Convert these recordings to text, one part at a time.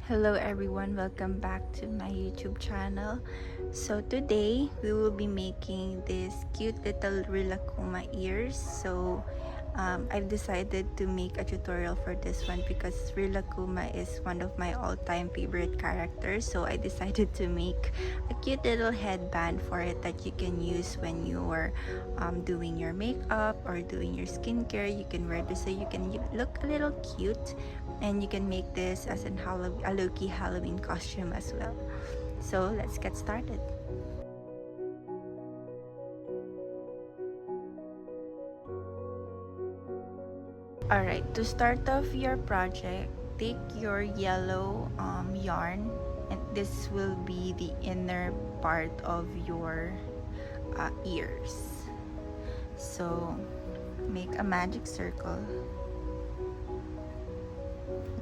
Hello everyone, welcome back to my YouTube channel. So today we will be making this cute little Rilakkuma ears. I've decided to make a tutorial for this one because Rilakkuma is one of my all-time favorite characters. So I decided to make a cute little headband for it that you can use when you're doing your makeup or doing your skincare. You can wear this so you can look a little cute, and you can make this as a low-key Halloween costume as well. So let's get started. Alright, to start off your project, take your yellow yarn, and this will be the inner part of your ears. So make a magic circle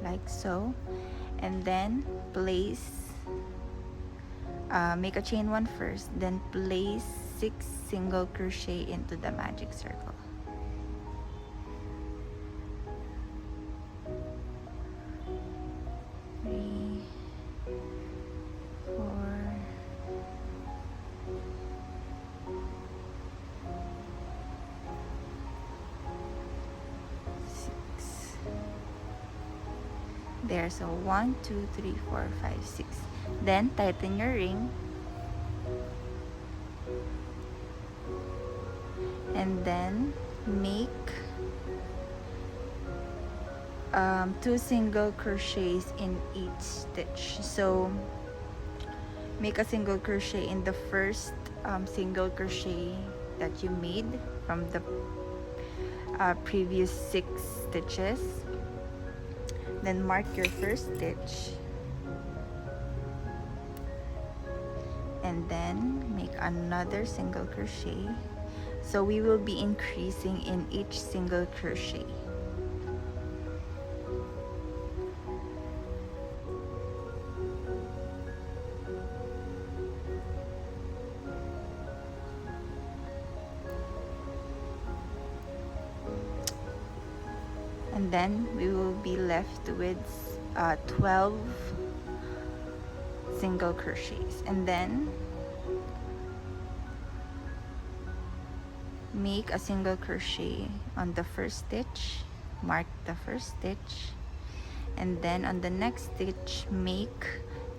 like so, and then place make a chain one first, then place 6 single crochet into the magic circle. Three, 4, 6. There, so 1, 2, 3, 4, 5, 6. Then tighten your ring, and then make 2 single crochets in each stitch. So make a single crochet in the first single crochet that you made from the previous 6 stitches. Then mark your first stitch, and then make another single crochet. So we will be increasing in each single crochet. And then we will be left with 12 single crochets, and then make a single crochet on the first stitch, mark the first stitch, and then on the next stitch make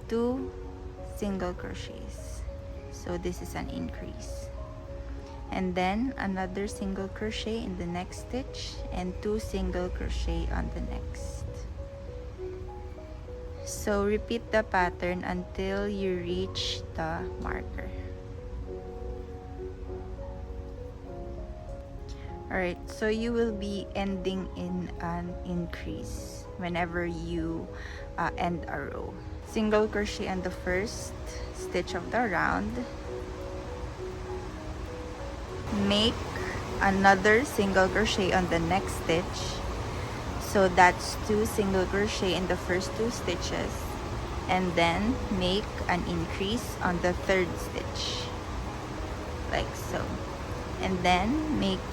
2 single crochets. So this is an increase, and then another single crochet in the next stitch and 2 single crochet on the next. So repeat the pattern until you reach the marker. Alright, so you will be ending in an increase whenever you end a row. Single crochet on the first stitch of the round, make another single crochet on the next stitch. So that's 2 single crochet in the first 2 stitches, and then make an increase on the third stitch like so, and then make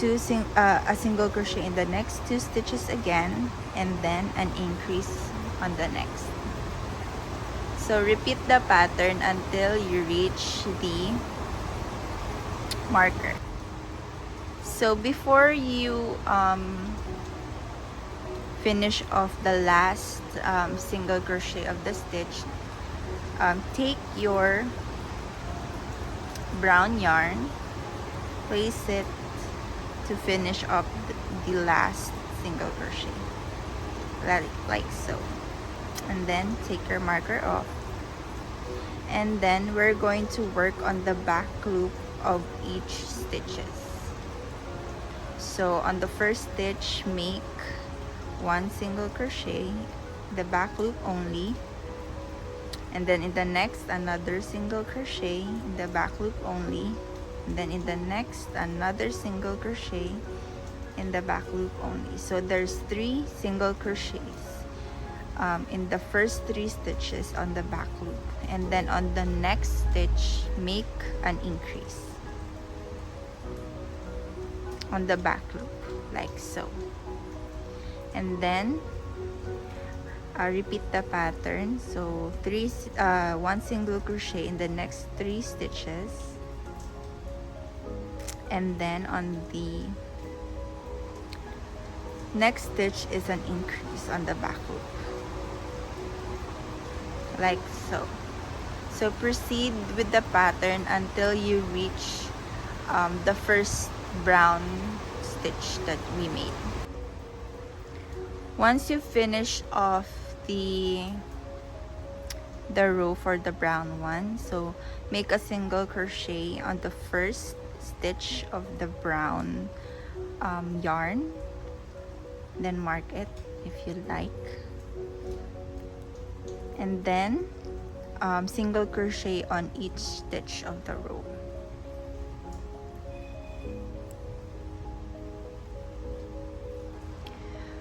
a single crochet in the next 2 stitches again, and then an increase on the next. So repeat the pattern until you reach the marker. So before you finish off the last single crochet of the stitch, take your brown yarn, place it to finish up the last single crochet like so, and then take your marker off, and then we're going to work on the back loop of each stitches. So on the first stitch, make 1 single crochet, the back loop only, and then in the next another single crochet in the back loop only, and then in the next another single crochet in the back loop only. So there's 3 single crochets in the first 3 stitches on the back loop, and then on the next stitch make an increase on the back loop like so, and then repeat the pattern. So one single crochet in the next 3 stitches, and then on the next stitch is an increase on the back loop, like so. So proceed with the pattern until you reach the first brown stitch that we made. Once you finish off the row for the brown one, so make a single crochet on the first stitch of the brown yarn, then mark it if you like, and then single crochet on each stitch of the row.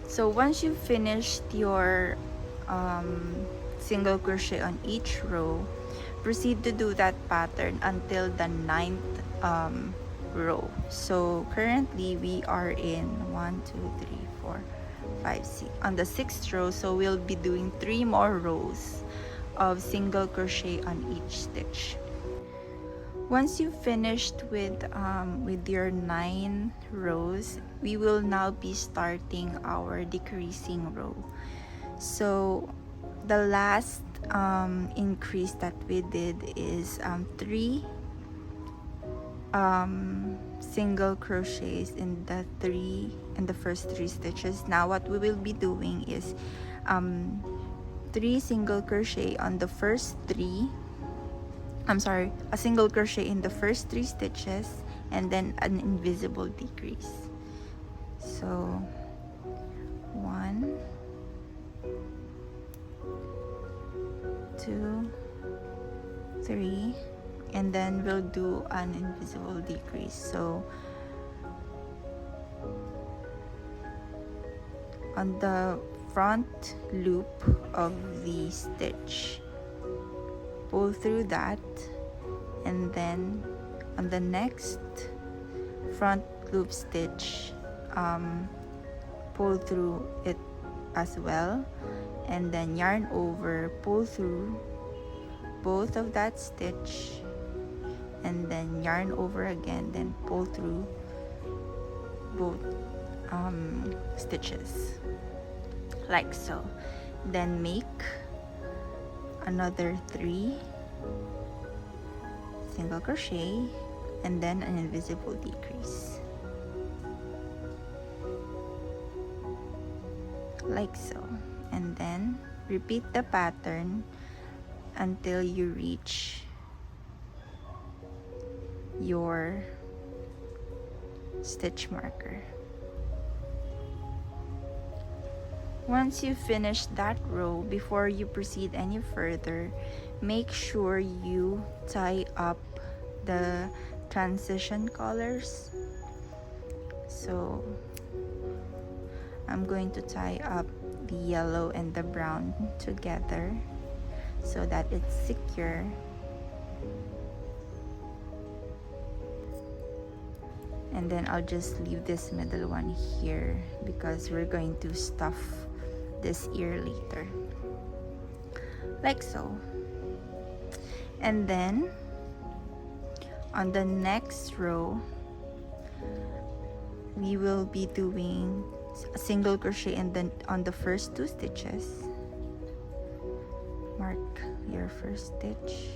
So once you've finished your single crochet on each row, proceed to do that pattern until the 9th row. So currently we are in 1 2 3 4 5 6 on the 6th row, so we'll be doing 3 more rows of single crochet on each stitch. Once you've finished with your 9 rows, we will now be starting our decreasing row. So the last increase that we did is 3 single crochets in the first 3 stitches. Now what we will be doing is 3 single crochet on the first 3. A single crochet in the first 3 stitches, and then an invisible decrease. So 1 2 3, and then we'll do an invisible decrease. So on the front loop of the stitch, pull through that, and then on the next front loop stitch, pull through it as well, and then yarn over, pull through both of that stitch, and then yarn over again, then pull through both stitches, like so. Then make another 3 single crochet, and then an invisible decrease, like so. And then repeat the pattern until you reach your stitch marker. Once you finish that row, before you proceed any further, make sure you tie up the transition colors. So I'm going to tie up the yellow and the brown together so that it's secure. And then I'll just leave this middle one here because we're going to stuff this ear later, like so. And then on the next row, we will be doing a single crochet on the first 2 stitches. Mark your first stitch,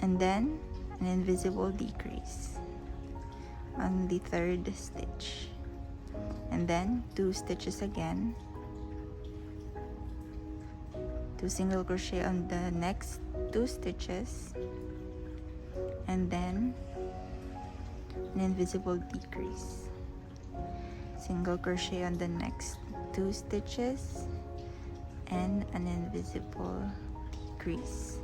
and then an invisible decrease on the 3rd stitch, and then 2 stitches again, 2 single crochet on the next 2 stitches, and then an invisible decrease, single crochet on the next 2 stitches, and an invisible decrease.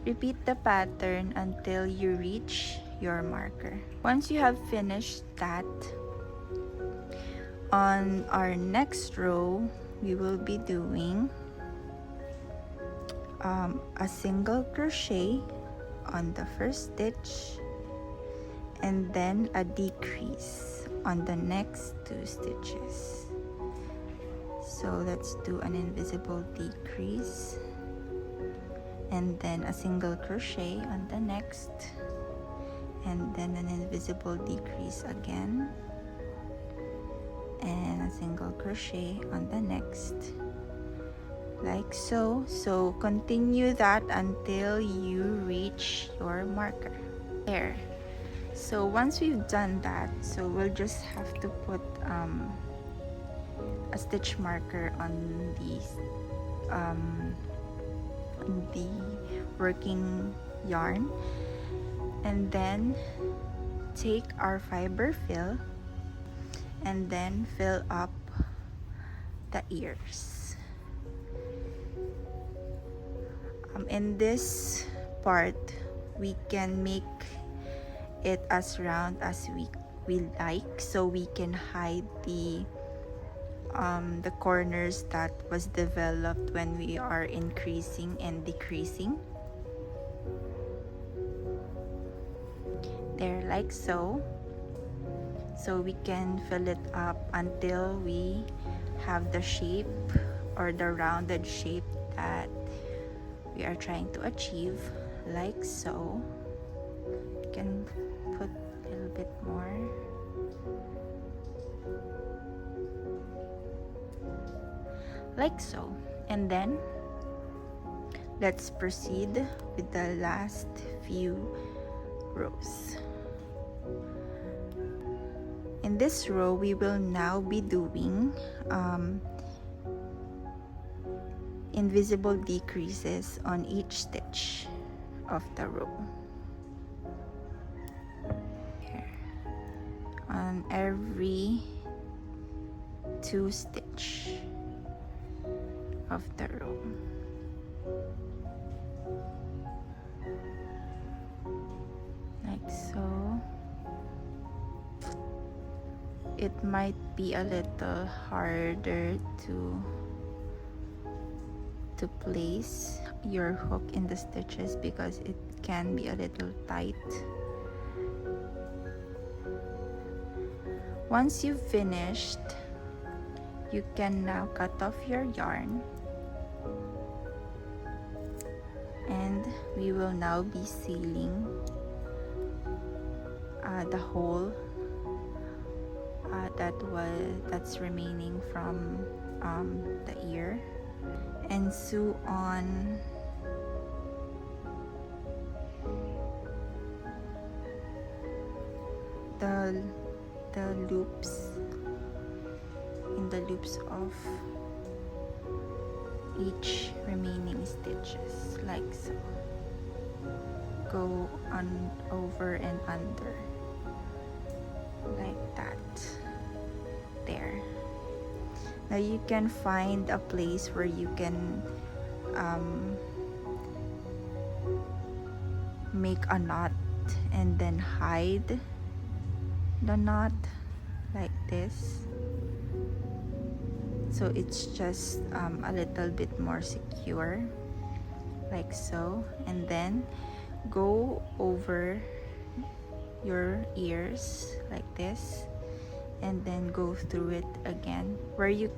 Repeat the pattern until you reach your marker. Once you have finished that, on our next row, we will be doing a single crochet on the first stitch, and then a decrease on the next 2 stitches, So let's do an invisible decrease, and then a single crochet on the next, and then an invisible decrease again, and a single crochet on the next, like so. So continue that until you reach your marker. There. So once we've done that, so we'll just have to put a stitch marker on the working yarn, and then take our fiber fill and then fill up the ears. In this part, we can make it as round as we like, so we can hide the corners that was developed when we are increasing and decreasing. There, like so. So we can fill it up until we have the shape or the rounded shape that we are trying to achieve, like so. You can put a little bit more. Like so. And then let's proceed with the last few rows. In this row, we will now be doing invisible decreases on each stitch of the row. Here. On every 2 stitch of the row. Like so. It might be a little harder to place your hook in the stitches because it can be a little tight. Once you've finished, you can now cut off your yarn, and we will now be sealing the hole that's remaining from the ear, and sew on the loops in the loops of each remaining stitches, like so. Go on over and under, like that. There. Now you can find a place where you can make a knot and then hide the knot like this, so it's just a little bit more secure, like so. And then go over your ears like this, and then go through it again. Where the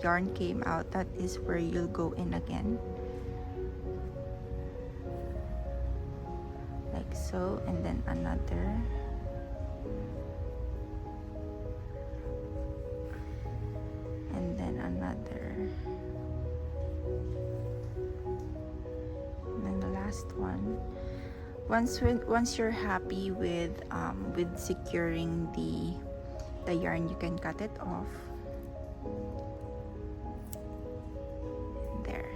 yarn came out, that is where you'll go in again, like so. And then another, and then another, and then the last one. Once you're happy with securing the yarn, you can cut it off. There.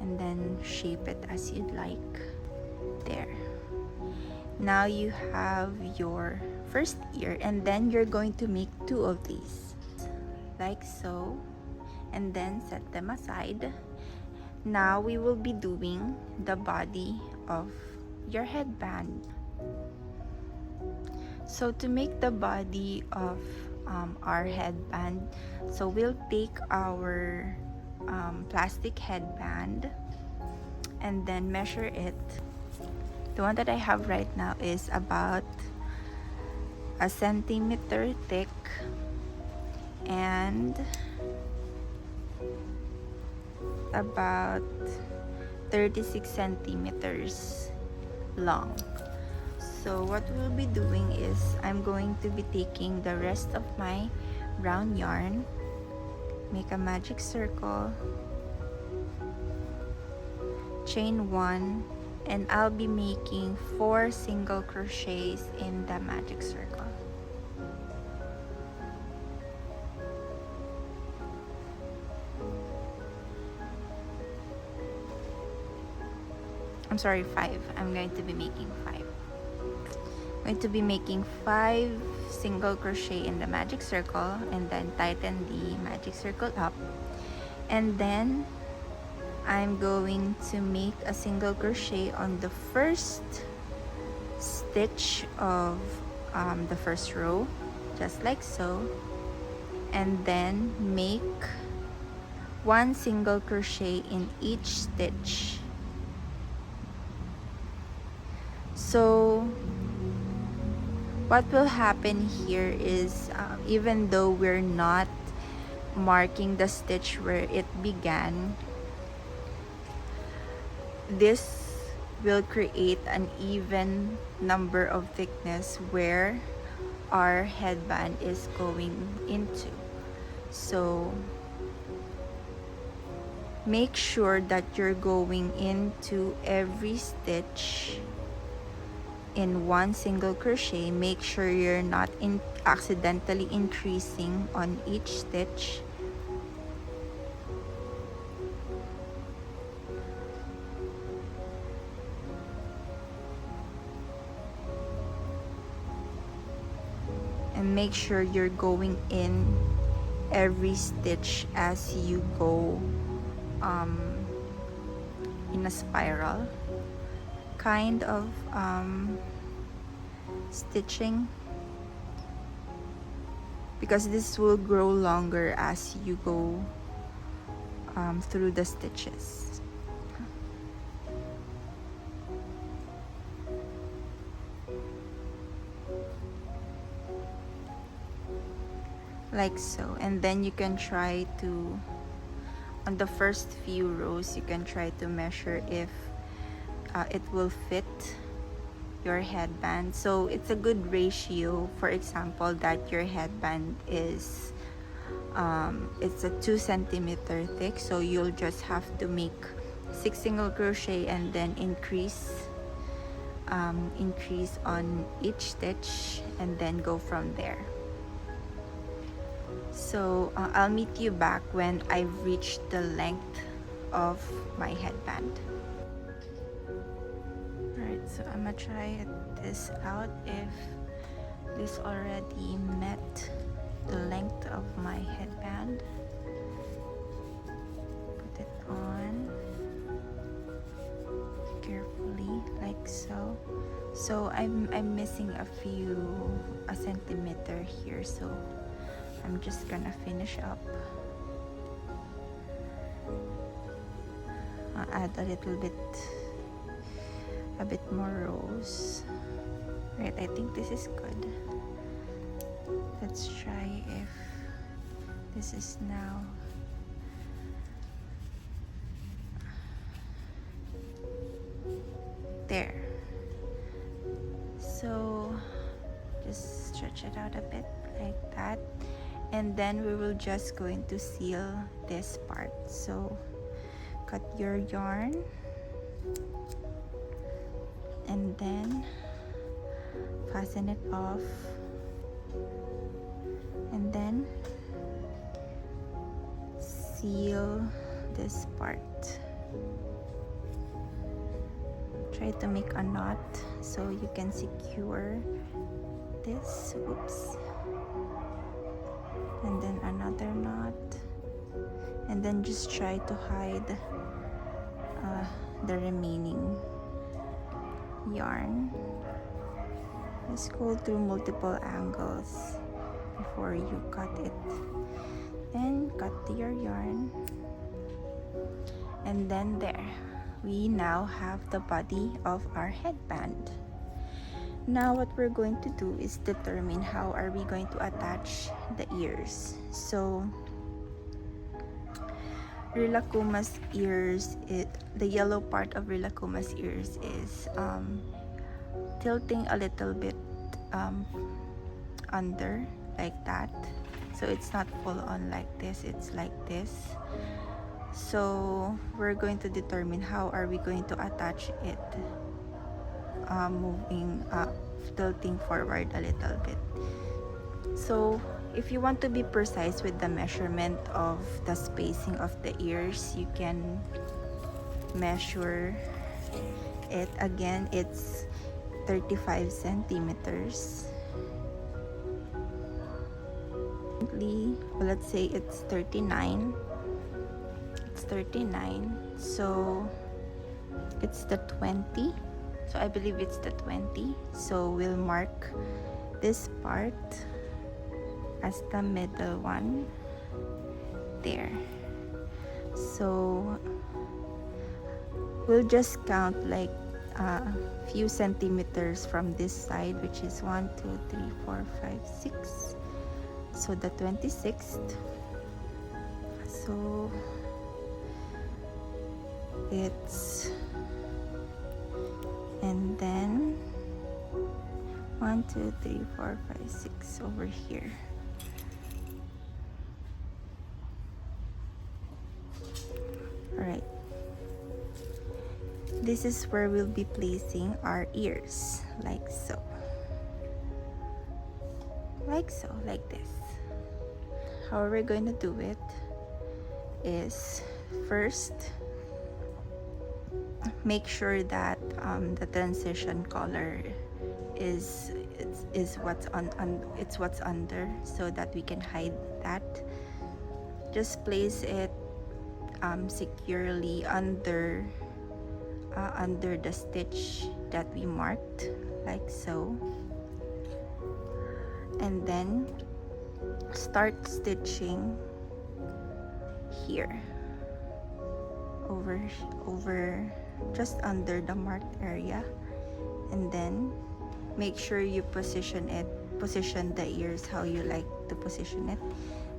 And then shape it as you'd like. There. Now you have your first ear, and then you're going to make 2 of these, like so, and then set them aside. Now we will be doing the body of your headband. So to make the body of our headband, so we'll take our plastic headband and then measure it. The one that I have right now is about 1 centimeter thick, and about 36 centimeters long. So what we'll be doing is I'm going to be taking the rest of my brown yarn, make a magic circle, chain 1, and I'll be making 4 single crochets in the magic circle. I'm sorry, 5. I'm going to be making 5. I'm going to be making 5 single crochet in the magic circle, and then tighten the magic circle up, and then I'm going to make a single crochet on the first stitch of the first row, just like so, and then make 1 single crochet in each stitch. So what will happen here is even though we're not marking the stitch where it began, this will create an even number of thickness where our headband is going into. So make sure that you're going into every stitch in 1 single crochet. Make sure you're not accidentally increasing on each stitch. And make sure you're going in every stitch as you go in a spiral kind of stitching, because this will grow longer as you go through the stitches. Like so. And then you can try to, on the first few rows, you can try to measure if it will fit your headband. So it's a good ratio. For example, that your headband is it's a 2 centimeter thick, so you'll just have to make 6 single crochet and then increase on each stitch, and then go from there. So I'll meet you back when I've reached the length of my headband. Alright, so I'm gonna try this out if this already met the length of my headband. Put it on carefully, like so. So I'm missing a centimeter here, so I'm just gonna finish up. I'll add a bit more rows. Right, I think this is good. Let's try if this is now there. So just stretch it out a bit like that, and then we will just going to seal this part. So cut your yarn and then fasten it off, and then seal this part. Try to make a knot so you can secure this. Oops. And then another knot, and then just try to hide the remaining yarn. Just go through multiple angles before you cut it. Then cut your yarn, and then there we now have the body of our headband. Now what we're going to do is determine how are we going to attach the ears. So Rilakkuma's ears, the yellow part of Rilakkuma's ears is tilting a little bit under, like that. So it's not full on like this, it's like this. So we're going to determine how are we going to attach it, moving tilting forward a little bit. So if you want to be precise with the measurement of the spacing of the ears, you can measure it. Again, it's 35 centimeters. Let's say it's 39. It's 39. So it's the 20. So I believe it's the 20. So we'll mark this part as the middle one there. So we'll just count like a few centimeters from this side, which is 1 2 3 4 5 6. So the 26th. So it's, and then 1 2 3 4 5 6 over here. Alright, this is where we'll be placing our ears, like so. Like so, like this. How we're going to do it is, first, make sure that the transition color is what's it's what's under, so that we can hide that. Just place it securely under the stitch that we marked, like so, and then start stitching here over just under the marked area, and then make sure you position the ears how you like to position it.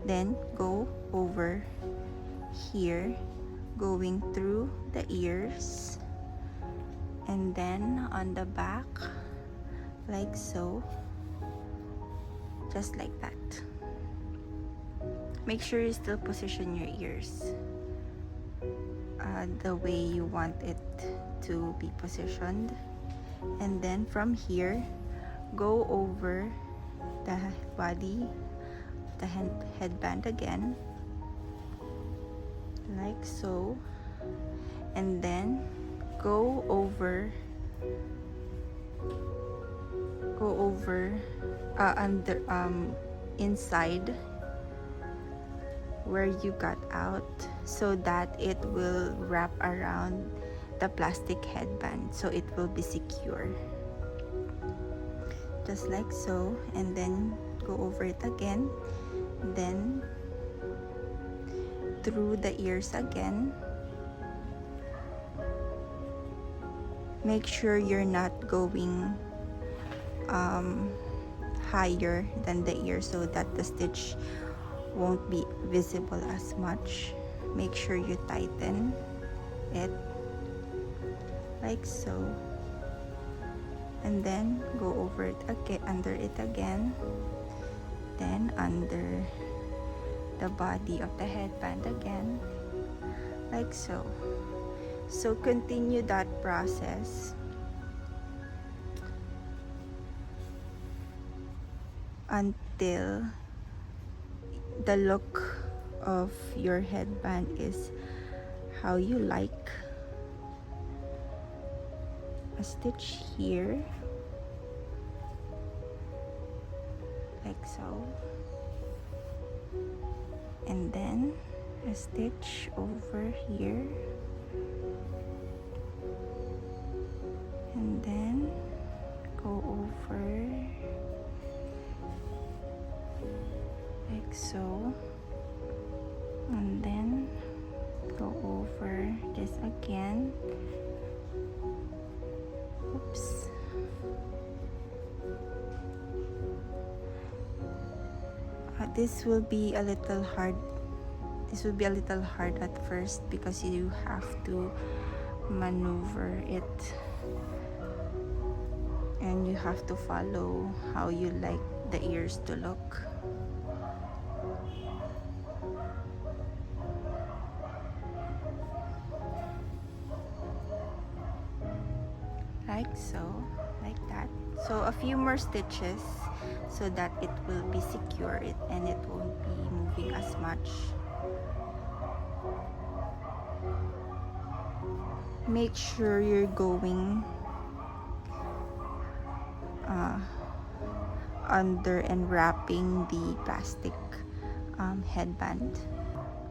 Then go over here, going through the ears, and then on the back, like so, just like that. Make sure you still position your ears the way you want it to be positioned. And then from here, go over the body, the headband again, like so, and then go over under inside where you got out, so that it will wrap around the plastic headband, so it will be secure, just like so. And then go over it again, then through the ears again. Make sure you're not going higher than the ear, so that the stitch won't be visible as much. Make sure you tighten it, like so, and then go over it again, under it again, then under the body of the headband again, like so. So continue that process until the look of your headband is how you like. A stitch here, like so, and then a stitch over here, and then go over like so, and then go over this again. Oops. this will be a little hard. This will be a little hard at first because you have to maneuver it and you have to follow how you like the ears to look. Like so, like that. So a few more stitches so that it will be secure and it won't be moving as much. Make sure you're going under and wrapping the plastic headband.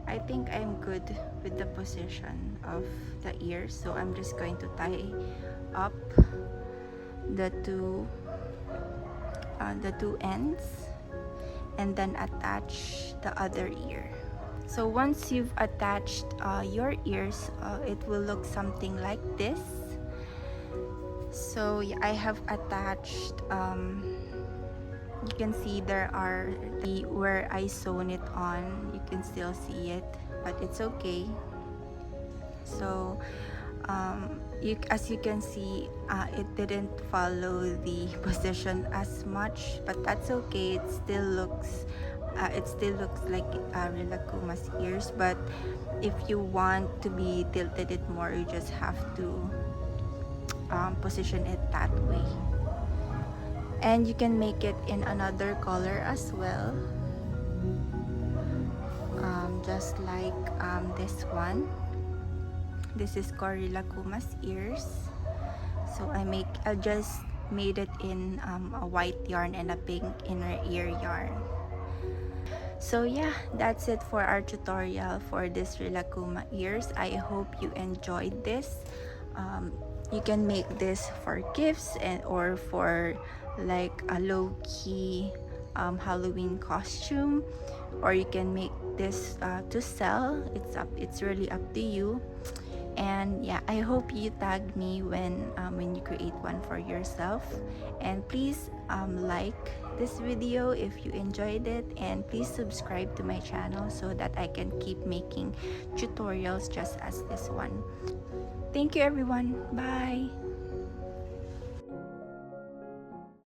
I think I'm good with the position of the ears, so I'm just going to tie up the two ends and then attach the other ear. So once you've attached your ears, it will look something like this. So I have attached, you can see there are where I sewn it on, you can still see it, but it's okay. So as you can see, it didn't follow the position as much, but that's okay. It still looks like Rilakkuma's ears, but if you want to be tilted it more, you just have to position it that way. And you can make it in another color as well, just like this one. This is Korilakkuma ears. So I just made it in a white yarn and a pink inner ear yarn. So yeah, that's it for our tutorial for this Rilakkuma ears. I hope you enjoyed this. You can make this for gifts or for like a low-key Halloween costume, or you can make this to sell. It's really up to you. And yeah, I hope you tag me when you create one for yourself. And please like this video if you enjoyed it, and please subscribe to my channel so that I can keep making tutorials just as this one. Thank you everyone. Bye.